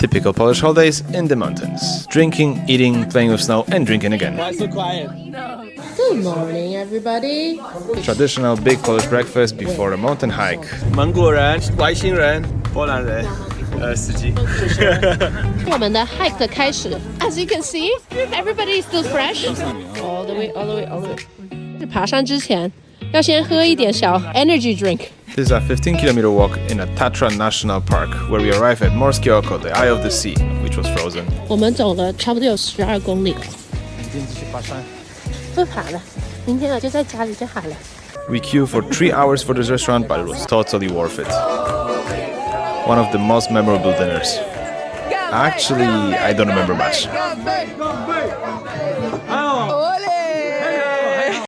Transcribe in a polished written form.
Typical Polish holidays in the mountains. Drinking, eating, playing with snow, and drinking again. Why so quiet? Good morning, everybody. Traditional big Polish breakfast before a mountain hike. 蒙古人、外星人、波兰人、司机。我们的 hike 的开始。As you can see, everybody is still fresh. All the way, all the way, all the way. 爬山之前，要先喝一点小 energy drink. This is a 15-kilometer walk in a Tatra National Park, where we arrive at Morskie Oko, the eye of the sea, which was frozen. 我们走了差不多有12公里。明天继续爬山。不爬了，明天我就在家里就好了。We queued for 3 hours for this restaurant, but it was totally worth it. One of the most memorable dinners. Actually, I don't remember much.